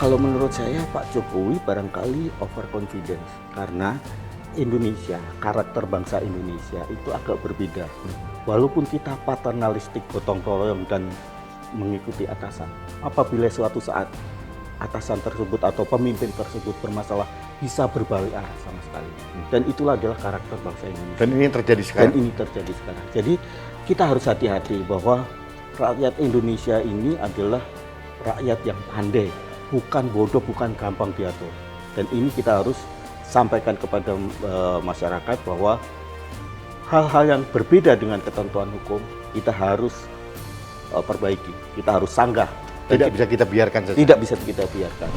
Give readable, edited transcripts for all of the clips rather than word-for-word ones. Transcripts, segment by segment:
Kalau menurut saya Pak Jokowi barangkali overconfidence karena Indonesia, karakter bangsa Indonesia itu agak berbeda. Walaupun kita paternalistik, gotong royong dan mengikuti atasan, apabila suatu saat atasan tersebut atau pemimpin tersebut bermasalah bisa berbalik arah sama sekali. Dan itulah adalah karakter bangsa Indonesia. Dan ini yang terjadi sekarang. Dan ini terjadi sekarang. Jadi kita harus hati-hati bahwa rakyat Indonesia ini adalah rakyat yang pandai, bukan bodoh, bukan gampang diatur. Dan ini kita harus sampaikan kepada masyarakat bahwa hal-hal yang berbeda dengan ketentuan hukum kita harus perbaiki, kita harus sanggah. Tidak bisa kita biarkan saja. Tidak bisa kita biarkan.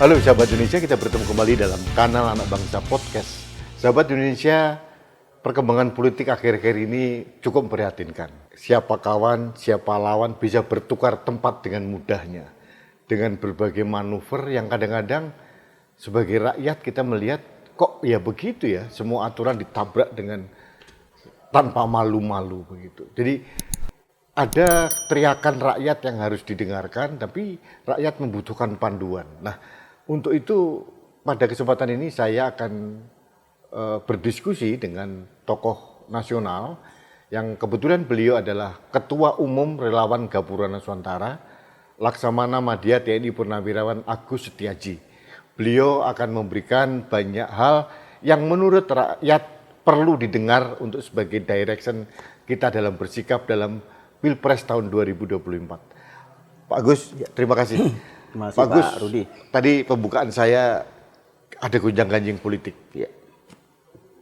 Halo sahabat Indonesia, kita bertemu kembali dalam kanal Anak Bangsa Podcast. Sahabat Indonesia, perkembangan politik akhir-akhir ini cukup memprihatinkan. Siapa kawan, siapa lawan bisa bertukar tempat dengan mudahnya. Dengan berbagai manuver yang kadang-kadang sebagai rakyat kita melihat kok ya begitu ya, semua aturan ditabrak dengan tanpa malu-malu begitu. Jadi ada teriakan rakyat yang harus didengarkan, tapi rakyat membutuhkan panduan. Nah, untuk itu pada kesempatan ini saya akan berdiskusi dengan tokoh nasional yang kebetulan beliau adalah Ketua Umum Relawan Gapura Nusantara, Laksamana Madya TNI Purnawirawan Agus Setiaji. Beliau akan memberikan banyak hal yang menurut rakyat perlu didengar untuk sebagai direction kita dalam bersikap dalam Pilpres tahun 2024. Pak Agus, terima kasih. Masih, Pak Gus, Pak Rudi. tadi pembukaan saya ada gonjang-ganjing politik. Ya.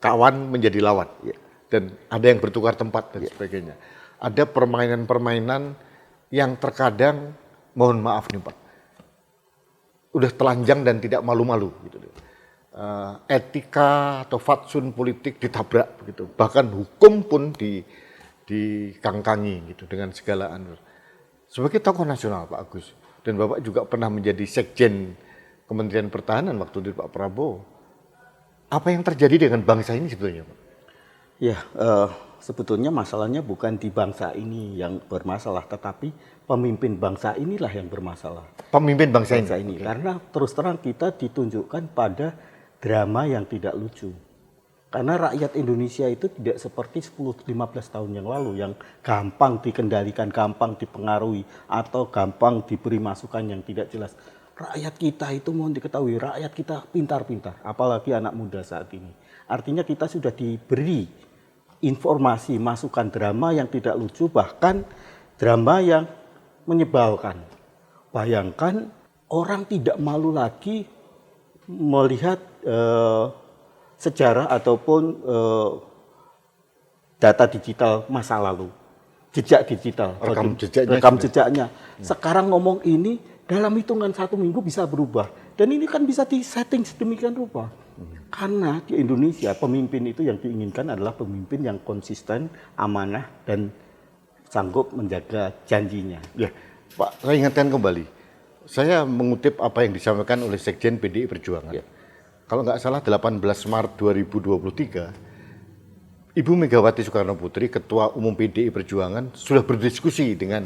Kawan menjadi lawan. Ya. Dan ada yang bertukar tempat dan sebagainya. Ada permainan-permainan yang terkadang, mohon maaf nih Pak, udah telanjang dan tidak malu-malu. Gitu. Etika atau fatsun politik ditabrak. Gitu. Bahkan hukum pun dikangkangi gitu, dengan segala anu. Sebagai tokoh nasional Pak Agus, dan Bapak juga pernah menjadi Sekjen Kementerian Pertahanan waktu di Pak Prabowo. Apa yang terjadi dengan bangsa ini sebetulnya, Pak? Ya, sebetulnya masalahnya bukan di bangsa ini yang bermasalah, tetapi pemimpin bangsa inilah yang bermasalah. Pemimpin bangsa ini. Okay. Karena terus terang kita ditunjukkan pada drama yang tidak lucu. Karena rakyat Indonesia itu tidak seperti 10-15 tahun yang lalu yang gampang dikendalikan, gampang dipengaruhi, atau gampang diberi masukan yang tidak jelas. Rakyat kita itu mohon diketahui, rakyat kita pintar-pintar, apalagi anak muda saat ini. Artinya kita sudah diberi informasi, masukan drama yang tidak lucu, bahkan drama yang menyebalkan. Bayangkan orang tidak malu lagi melihat sejarah ataupun data digital masa lalu, jejak digital, rekam jejaknya. Sekarang ngomong ini dalam hitungan 1 minggu bisa berubah, dan ini kan bisa disetting sedemikian rupa. Karena di Indonesia pemimpin itu yang diinginkan adalah pemimpin yang konsisten, amanah, dan sanggup menjaga janjinya. Ya, Pak, saya ingatkan kembali. Saya mengutip apa yang disampaikan oleh Sekjen PDI Perjuangan. Ya. Kalau nggak salah 18 Maret 2023, Ibu Megawati Soekarno Putri, Ketua Umum PDI Perjuangan, sudah berdiskusi dengan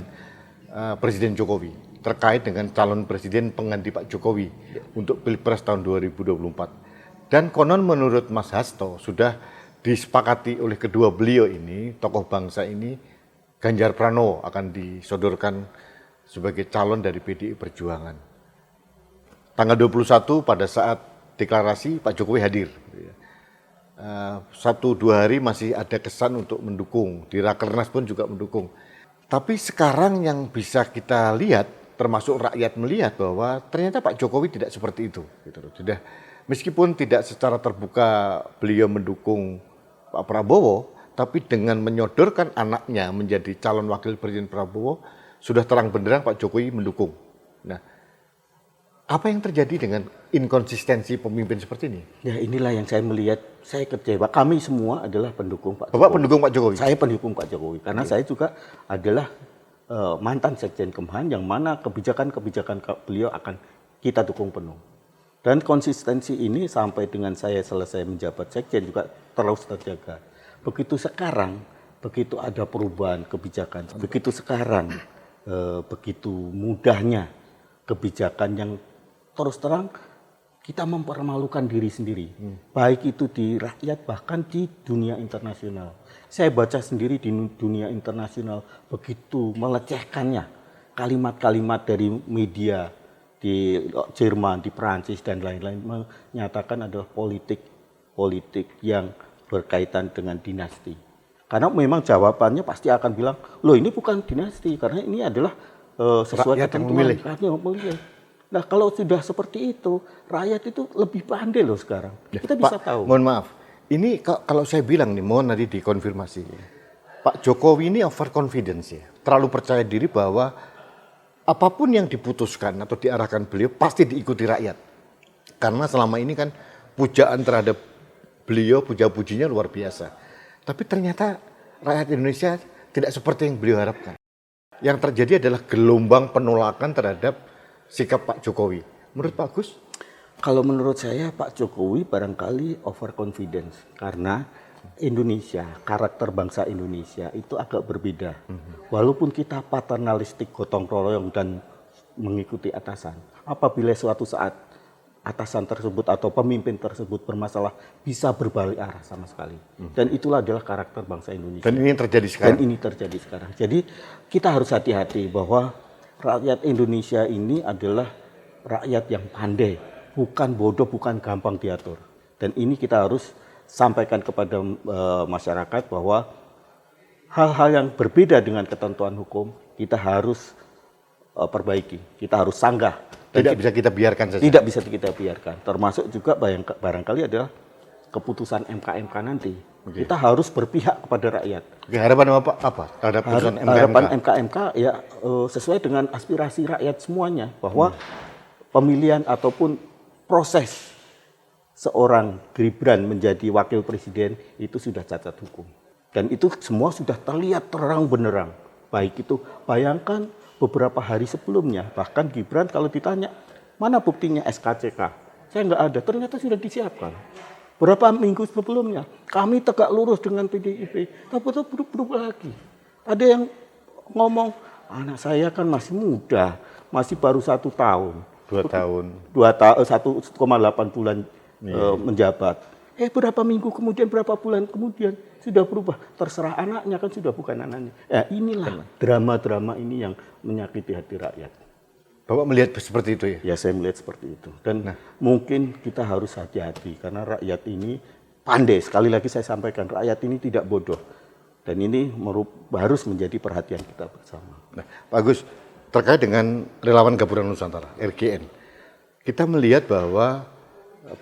Presiden Jokowi terkait dengan calon presiden pengganti Pak Jokowi untuk Pilpres tahun 2024. Dan konon menurut Mas Hasto sudah disepakati oleh kedua beliau ini, tokoh bangsa ini, Ganjar Pranowo akan disodorkan sebagai calon dari PDI Perjuangan. Tanggal 21 pada saat deklarasi Pak Jokowi hadir. 1-2 hari masih ada kesan untuk mendukung, di Rakernas pun juga mendukung. Tapi sekarang yang bisa kita lihat, termasuk rakyat melihat bahwa ternyata Pak Jokowi tidak seperti itu. Sudah, meskipun tidak secara terbuka beliau mendukung Pak Prabowo, tapi dengan menyodorkan anaknya menjadi calon wakil presiden Prabowo, sudah terang benderang Pak Jokowi mendukung. Nah, apa yang terjadi dengan inkonsistensi pemimpin seperti ini? Ya, inilah yang saya melihat, saya kecewa. Kami semua adalah pendukung Pak Jokowi. Bapak pendukung Pak Jokowi? Saya pendukung Pak Jokowi, karena saya juga adalah mantan Sekjen Kemhan, yang mana kebijakan-kebijakan beliau akan kita dukung penuh. Dan konsistensi ini sampai dengan saya selesai menjabat sekjen juga terus terjaga. Begitu sekarang, begitu ada perubahan kebijakan, begitu sekarang, begitu mudahnya kebijakan yang terus terang kita mempermalukan diri sendiri. Baik itu di rakyat bahkan di dunia internasional. Saya baca sendiri di dunia internasional begitu melecehkannya. Kalimat-kalimat dari media di Jerman, di Perancis dan lain-lain menyatakan adalah politik yang berkaitan dengan dinasti. Karena memang jawabannya pasti akan bilang, loh ini bukan dinasti karena ini adalah sesuai ketentuan rakyat yang memilih. Nah kalau sudah seperti itu, rakyat itu lebih pandai loh sekarang. Kita bisa tahu. Mohon maaf, ini kalau saya bilang nih, mohon nanti dikonfirmasi. Pak Jokowi ini overconfidence ya, terlalu percaya diri bahwa apapun yang diputuskan atau diarahkan beliau pasti diikuti rakyat. Karena selama ini kan pujaan terhadap beliau, puja-pujinya luar biasa. Tapi ternyata rakyat Indonesia tidak seperti yang beliau harapkan. Yang terjadi adalah gelombang penolakan terhadap sikap Pak Jokowi. Menurut Pak Agus? Kalau menurut saya Pak Jokowi barangkali overconfidence. Karena Indonesia, karakter bangsa Indonesia itu agak berbeda. Walaupun kita paternalistik, gotong royong dan mengikuti atasan. Apabila suatu saat atasan tersebut atau pemimpin tersebut bermasalah, bisa berbalik arah sama sekali. Dan itulah adalah karakter bangsa Indonesia. Dan ini terjadi sekarang. Dan ini terjadi sekarang. Jadi kita harus hati-hati bahwa rakyat Indonesia ini adalah rakyat yang pandai. Bukan bodoh, bukan gampang diatur. Dan ini kita harus sampaikan kepada masyarakat bahwa hal-hal yang berbeda dengan ketentuan hukum kita harus perbaiki, kita harus sanggah. Tidak bisa kita biarkan saja. Tidak bisa kita biarkan. Termasuk juga barangkali adalah keputusan MK nanti. Okay. Kita harus berpihak kepada rakyat. Oke, harapan Bapak apa terhadap putusan MK? Harapan MK ya sesuai dengan aspirasi rakyat semuanya bahwa pemilihan ataupun proses seorang Gibran menjadi wakil presiden itu sudah cacat hukum. Dan itu semua sudah terlihat terang benderang. Baik itu bayangkan beberapa hari sebelumnya, bahkan Gibran kalau ditanya, mana buktinya SKCK? Saya nggak ada, ternyata sudah disiapkan. Berapa minggu sebelumnya, kami tegak lurus dengan PDIP, tapi berubah lagi. Ada yang ngomong, anak saya kan masih muda, masih baru 1 tahun. 2 tahun. 1,8 bulan menjabat. Berapa minggu kemudian, berapa bulan kemudian sudah berubah. Terserah anaknya kan sudah bukan anaknya. Inilah drama-drama ini yang menyakiti hati rakyat. Bapak melihat seperti itu ya? Ya saya melihat seperti itu. Dan mungkin kita harus hati-hati karena rakyat ini pandai. Sekali lagi saya sampaikan, rakyat ini tidak bodoh. Dan ini harus menjadi perhatian kita bersama. Nah, Pak Agus, terkait dengan Relawan Gabungan Nusantara, RGN. Kita melihat bahwa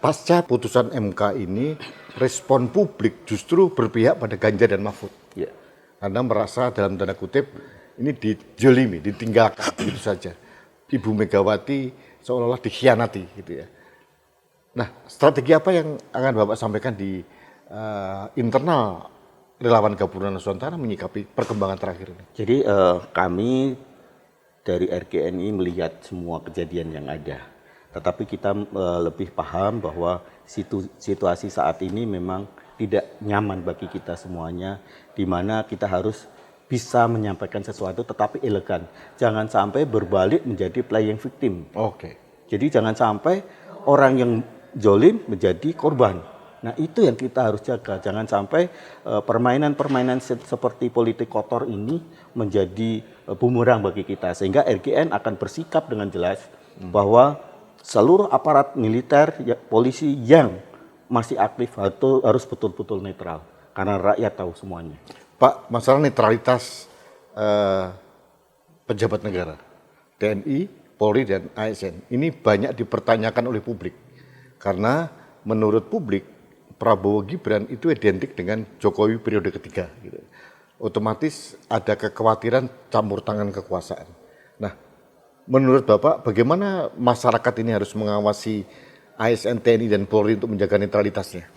pasca putusan MK ini, respon publik justru berpihak pada Ganjar dan Mahfud. Ya. Karena merasa dalam tanda kutip ini dijolimi, ditinggalkan begitu saja. Ibu Megawati seolah-olah dikhianati gitu ya. Nah, strategi apa yang akan Bapak sampaikan di internal Relawan Gabungan Nusantara menyikapi perkembangan terakhir ini? Jadi kami dari RGNI melihat semua kejadian yang ada. Tetapi kita lebih paham bahwa situasi saat ini memang tidak nyaman bagi kita semuanya, di mana kita harus bisa menyampaikan sesuatu tetapi elegan. Jangan sampai berbalik menjadi playing victim. Oke. Jadi jangan sampai orang yang zolim menjadi korban. Nah itu yang kita harus jaga. Jangan sampai permainan-permainan seperti politik kotor ini menjadi bumerang bagi kita. Sehingga RGN akan bersikap dengan jelas bahwa seluruh aparat militer, polisi yang masih aktif harus betul-betul netral. Karena rakyat tahu semuanya. Pak, masalah netralitas pejabat negara, TNI, Polri, dan ASN, ini banyak dipertanyakan oleh publik. Karena menurut publik, Prabowo Gibran itu identik dengan Jokowi periode ketiga. Gitu. Otomatis ada kekhawatiran campur tangan kekuasaan. Nah, menurut Bapak, bagaimana masyarakat ini harus mengawasi ASN, TNI, dan Polri untuk menjaga netralitasnya?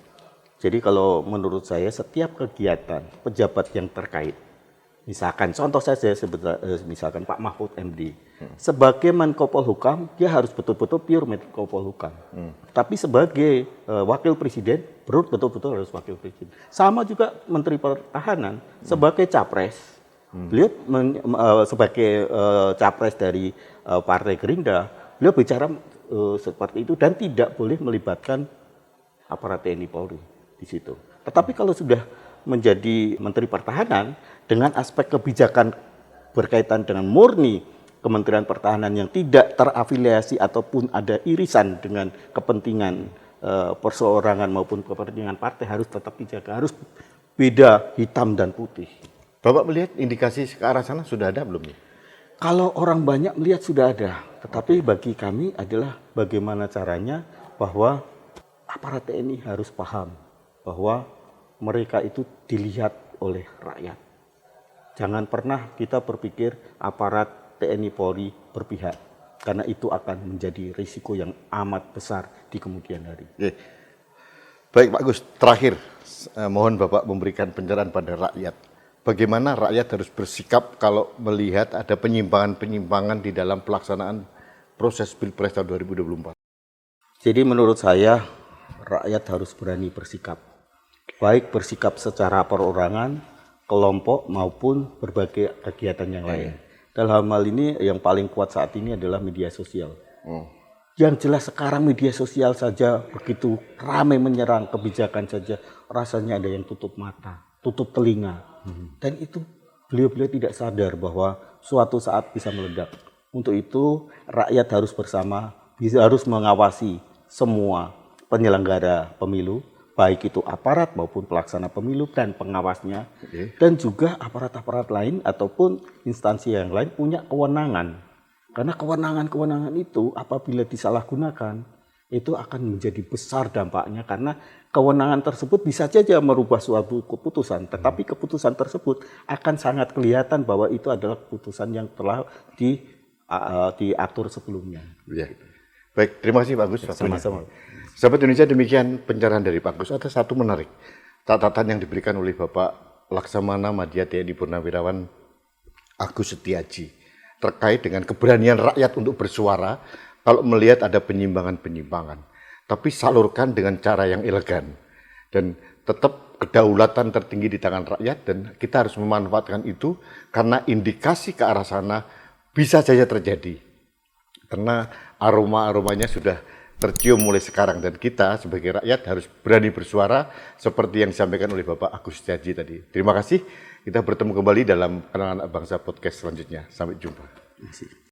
Jadi kalau menurut saya setiap kegiatan pejabat yang terkait Misalkan contoh saja misalkan Pak Mahfud MD. Sebagai Menko Polhukam dia harus betul-betul pure Menko Polhukam. Tapi sebagai wakil presiden betul-betul harus wakil presiden. Sama juga Menteri Pertahanan sebagai capres. Beliau sebagai capres dari Partai Gerindra, beliau bicara seperti itu dan tidak boleh melibatkan aparat TNI Polri di situ. Tetapi kalau sudah menjadi Menteri Pertahanan dengan aspek kebijakan berkaitan dengan murni Kementerian Pertahanan yang tidak terafiliasi ataupun ada irisan dengan kepentingan perseorangan maupun kepentingan partai harus tetap dijaga, harus beda hitam dan putih. Bapak melihat indikasi ke arah sana sudah ada belum nih? Kalau orang banyak melihat sudah ada, tetapi bagi kami adalah bagaimana caranya bahwa aparat TNI harus paham bahwa mereka itu dilihat oleh rakyat. Jangan pernah kita berpikir aparat TNI Polri berpihak, karena itu akan menjadi risiko yang amat besar di kemudian hari. Oke. Baik Pak Agus, terakhir mohon Bapak memberikan pencerahan pada rakyat. Bagaimana rakyat harus bersikap kalau melihat ada penyimpangan-penyimpangan di dalam pelaksanaan proses Pilpres tahun 2024? Jadi menurut saya rakyat harus berani bersikap. Baik bersikap secara perorangan, kelompok maupun berbagai kegiatan yang lain. Dalam hal ini yang paling kuat saat ini adalah media sosial. Yang jelas sekarang media sosial saja begitu ramai menyerang kebijakan saja, rasanya ada yang tutup mata, tutup telinga. Dan itu beliau-beliau tidak sadar bahwa suatu saat bisa meledak. Untuk itu rakyat harus bersama, harus mengawasi semua penyelenggara pemilu, baik itu aparat maupun pelaksana pemilu dan pengawasnya, dan juga aparat-aparat lain ataupun instansi yang lain punya kewenangan. Karena kewenangan-kewenangan itu apabila disalahgunakan, itu akan menjadi besar dampaknya karena kewenangan tersebut bisa saja merubah suatu keputusan, tetapi keputusan tersebut akan sangat kelihatan bahwa itu adalah keputusan yang telah diatur sebelumnya. Ya. Baik, terima kasih Pak Agus. Sama-sama. Sahabat Indonesia, demikian pencerahan dari Pak Agus. Ada satu menarik, catatan yang diberikan oleh Bapak Laksamana Madya TNI Purnawirawan Agus Setiaji terkait dengan keberanian rakyat untuk bersuara kalau melihat ada penyimpangan-penyimpangan. Tapi salurkan dengan cara yang elegan. Dan tetap kedaulatan tertinggi di tangan rakyat dan kita harus memanfaatkan itu karena indikasi ke arah sana bisa saja terjadi. Karena aroma-aromanya sudah tercium mulai sekarang dan kita sebagai rakyat harus berani bersuara seperti yang disampaikan oleh Bapak Agus Setiaji tadi. Terima kasih. Kita bertemu kembali dalam Kanal Anak Bangsa Podcast selanjutnya. Sampai jumpa. Terima kasih.